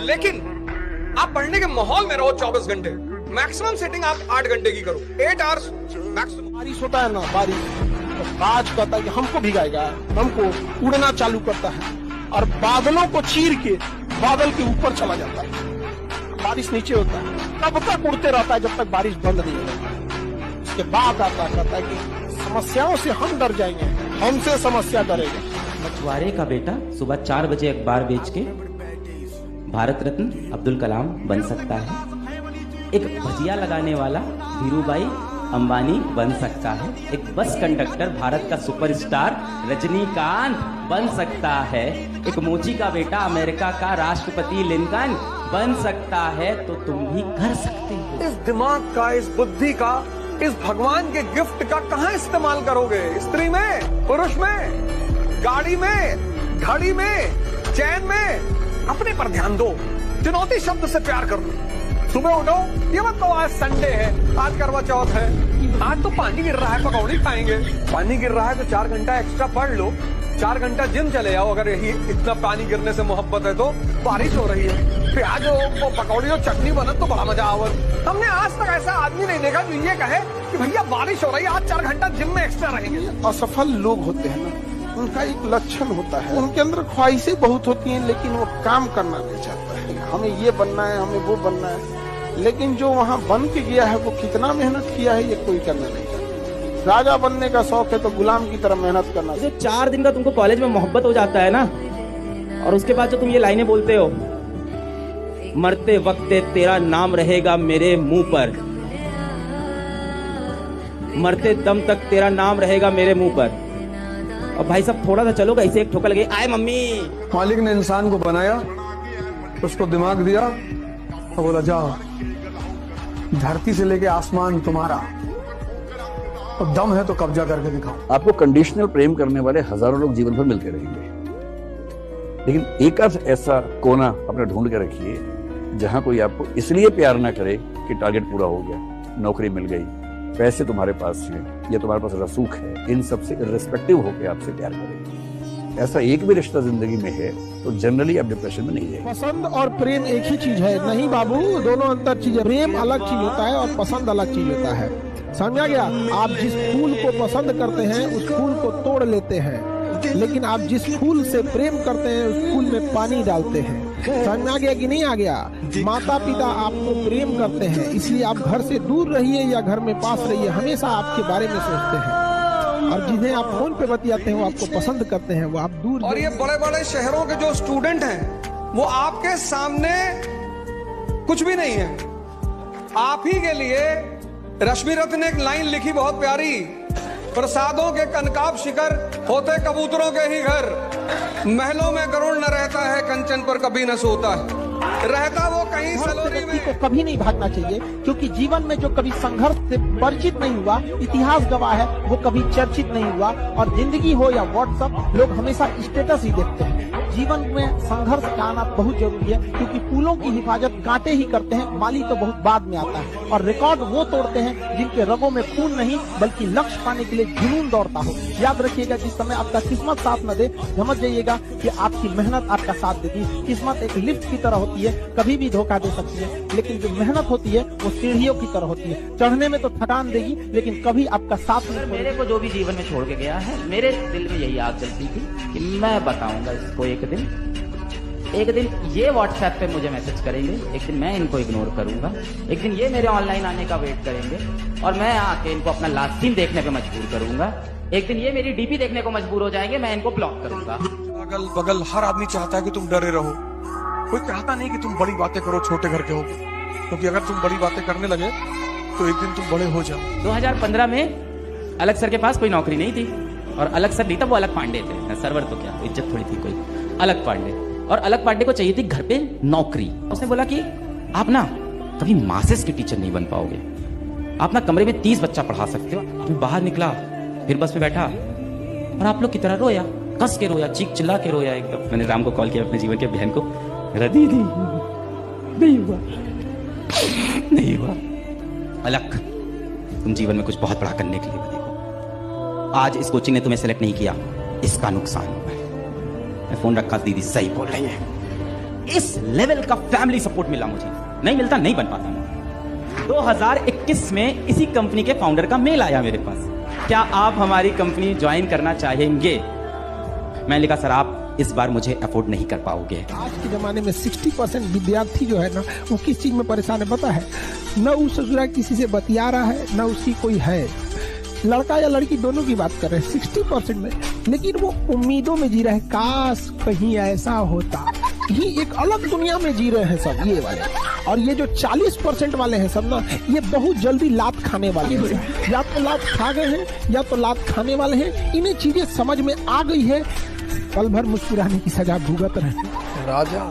लेकिन आप पढ़ने के माहौल में रहो 24 घंटे। मैक्सिमम सेटिंग आप 8 घंटे की करो, 8 आवर्स मैक्सिमम। बारिश होता है ना, बारिश तो बाज कहता है कि हमको भिगाएगा, हमको उड़ना चालू करता है और बादलों को चीर के बादल के ऊपर चला जाता है। बारिश नीचे होता है, तब तक उड़ते रहता है जब तक बारिश बंद नहीं होती। उसके बाद आता कहता है कि समस्याओं से हम डर जाएंगे, हमसे समस्या डरेगा। मछुआरे का बेटा सुबह 4 बजे अखबार बेच के भारत रत्न अब्दुल कलाम बन सकता है। एक भजिया लगाने वाला धीरूभाई अंबानी बन सकता है। एक बस कंडक्टर भारत का सुपरस्टार रजनीकांत बन सकता है। एक मोची का बेटा अमेरिका का राष्ट्रपति लिंकन बन सकता है। तो तुम भी कर सकते हो। इस दिमाग का, इस बुद्धि का, इस भगवान के गिफ्ट का कहां इस्तेमाल करोगे? स्त्री में, पुरुष में, गाड़ी में, घड़ी में, चैन में? अपने पर ध्यान दो। चुनौती शब्द से प्यार कर लो। सुबह उठो, ये मत कहो आज संडे है, आज करवा चौथ है, आज तो पानी गिर रहा है, पकौड़ी खाएंगे। पानी गिर रहा है तो 4 घंटा एक्स्ट्रा पढ़ लो, 4 घंटा जिम चले जाओ। अगर यही इतना पानी गिरने से मोहब्बत है तो बारिश हो रही है, प्याज हो, पकौड़ी और चटनी बने तो बड़ा मजा आवत। हमने आज तक ऐसा आदमी नहीं देखा जो ये कहे कि भैया बारिश हो रही है, आज 4 घंटा जिम में एक्स्ट्रा रहेंगे। असफल लोग होते हैं ना, उनका एक लक्षण होता है, उनके अंदर ख्वाहिशें बहुत होती हैं लेकिन वो काम करना नहीं चाहता है। हमें ये बनना है, हमें वो बनना है, लेकिन जो वहाँ बन के गया है वो कितना मेहनत किया है ये कोई करना नहीं चाहता। राजा बनने का शौक है तो गुलाम की तरह मेहनत करना। जो 4 दिन का तुमको कॉलेज में मोहब्बत हो जाता है ना, और उसके बाद जो तुम ये लाइनें बोलते हो, मरते वक्त तेरा नाम रहेगा मेरे मुंह पर, मरते दम तक तेरा नाम रहेगा मेरे मुंह पर। और भाई साहब थोड़ा सा चलो, ऐसे एक ठोकर लगे, आए मम्मी। मालिक ने इंसान को बनाया, उसको दिमाग दिया और बोला जाओ धरती से लेके आसमान तुम्हारा, और दम है तो कब्जा करके दिखाओ। आपको कंडीशनल प्रेम करने वाले हजारों लोग जीवन भर मिलते रहेंगे, लेकिन एक ऐसा कोना अपने ढूंढ के रखिए जहां कोई आपको इसलिए प्यार ना करे कि टारगेट पूरा हो गया, नौकरी मिल गई, पैसे तुम्हारे पास हैं या तुम्हारे पास रसूख है, इन सबसे इर्रिस्पेक्टिव होकर आपसे प्यार करेंगे। ऐसा एक भी रिश्ता जिंदगी में है तो जनरली आप डिप्रेशन में नहीं जाएंगे। पसंद और प्रेम एक ही चीज है? नहीं बाबू, दोनों अंतर चीज है। प्रेम अलग चीज होता है और पसंद अलग चीज होता है। समझा गया? आप जिस फूल को पसंद करते हैं उस फूल को तोड़ लेते हैं, लेकिन आप जिस फूल से प्रेम करते हैं उस फूल में पानी डालते हैं। समझ में आ गया कि नहीं आ गया? माता पिता आपको प्रेम करते हैं, इसलिए आप घर से दूर रहिए या घर में पास रहिए, हमेशा आपके बारे में सोचते हैं। और जिन्हें आप फोन पे बतियाते हैं वो आपको पसंद करते हैं, वो आप दूर। और ये बड़े बड़े शहरों के जो स्टूडेंट हैं वो आपके सामने कुछ भी नहीं है। आप ही के लिए रश्मि रत्न ने एक लाइन लिखी बहुत प्यारी, प्रसादों के कनकाब शिखर होते कबूतरों के ही घर, महलों में गरुड़ न रहता है, कंचन पर कभी न सोता है, रहता वो कहीं सलोनी में। को कभी नहीं भागना चाहिए, क्योंकि जीवन में जो कभी संघर्ष से परिचित नहीं हुआ, इतिहास गवाह है, वो कभी चर्चित नहीं हुआ। और जिंदगी हो या व्हाट्सएप, लोग हमेशा स्टेटस ही देखते हैं। जीवन में संघर्ष का आना बहुत जरूरी है, क्योंकि फूलों की हिफाजत कांटे ही करते हैं, माली तो बहुत बाद में आता है। और रिकॉर्ड वो तोड़ते हैं जिनके रगों में खून नहीं बल्कि लक्ष्य पाने के लिए जुनून दौड़ता हो। याद रखिएगा, जिस समय आपका किस्मत साथ न दे, समझ जाइएगा कि आपकी मेहनत आपका साथ देती है। किस्मत एक लिफ्ट की तरह होती है, कभी भी धोखा दे सकती है, लेकिन जो मेहनत होती है वो सीढ़ियों की तरह होती है। चढ़ने में तो थकान देगी लेकिन कभी आपका साथ नहीं। मेरे को जो भी जीवन में छोड़ के गया है, मेरे दिल में यही आग जलती थी कि मैं बताऊंगा इसको। एक दिन ये व्हाट्सएप पे मुझे मैसेज करेंगे, एक दिन मैं इनको इग्नोर करूंगा, एक दिन ये मेरे ऑनलाइन आने का वेट करेंगे और मैं आके इनको अपना लास्ट सीन देखने पे मजबूर करूंगा। एक दिन ये मेरी डीपी देखने को मजबूर हो जाएंगे, मैं इनको ब्लॉक करूंगा। अगल बगल हर आदमी चाहता है कि तुम डरे रहो, कोई चाहता नहीं कि तुम बड़ी बातें करो छोटे घर के हो, क्योंकि अगर तुम बड़ी बातें करने लगे तो एक दिन तुम बड़े हो जाओ। 2015 में अलग सर के पास कोई नौकरी नहीं थी, और अलग सर नहीं था, वो अलग पांडे थे। सर्वर तो क्या इज्जत थोड़ी थी, कोई अलग पांडे। और अलग पांडे को चाहिए थी घर पे नौकरी। उसने बोला कि आप ना कभी मासेस के टीचर नहीं बन पाओगे, आप ना कमरे में 30 बच्चा पढ़ा सकते हो। मैं बाहर निकला, फिर बस पे बैठा और आप लोग की तरह रोया, कस के रोया, चीख चिल्ला के रोया एकदम। मैंने राम को कॉल किया, अपने जीवन के बहन को, दीदी नहीं हुआ, नहीं हुआ। अलग, तुम जीवन में कुछ बहुत बड़ा करने के लिए देखो। आज इस कोचिंग ने तुम्हें सेलेक्ट नहीं किया, इसका नुकसान हुआ है। मैं फोन रखा, दीदी सही बोल रही है, इस लेवल का फैमिली सपोर्ट मिला मुझे, नहीं मिलता नहीं बन पाता मैं। 2021 में इसी कंपनी के फाउंडर का मेल आया मेरे पास, क्या आप हमारी कंपनी ज्वाइन करना चाहेंगे? मैं लिखा सर आप इस बार मुझे अफोर्ड नहीं कर पाओगे। आज के जमाने में 60% विद्यार्थी जो है ना, वो किस चीज में परेशान है पता है? न वो ससुरा किसी से बतिया रहा है, न उसकी कोई है, लड़का या लड़की दोनों की बात कर रहे हैं 60% में, लेकिन वो उम्मीदों में जी रहे हैं, काश कहीं ऐसा होता। ये एक अलग दुनिया में जी रहे हैं सब ये वाले। और ये जो 40% वाले हैं सब ना, ये बहुत जल्दी लात खाने वाले हैं, या तो लात खा गए हैं या तो लात खाने वाले हैं। इन्हें चीजें समझ में आ गई है, पल भर मुस्कुराने की सजा भुगत रहे हैं। राजा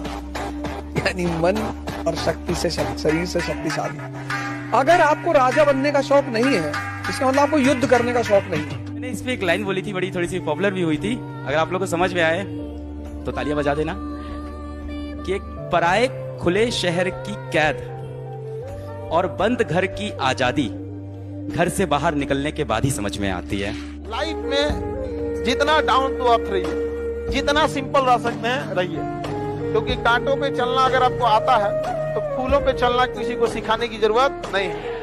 यानी मन और शक्ति से शरीर से शक्तिशाली। अगर आपको राजा बनने का शौक नहीं है, इसका मतलब आपको युद्ध करने का शौक नहीं है। मैंने इस पे एक लाइन बोली थी, बड़ी थोड़ी सी पॉपुलर भी हुई थी, अगर आप लोग को समझ में आए तो तालियां बजा देना, कि एक पराए खुले शहर की कैद और बंद घर की आजादी घर से बाहर निकलने के बाद ही समझ में आती है। लाइफ में जितना डाउन टू अर्थ रहिए, जितना सिंपल रह सकते हैं रहिए, क्योंकि कांटों पे चलना अगर आपको आता है तो फूलों पे चलना किसी को सिखाने की जरूरत नहीं है।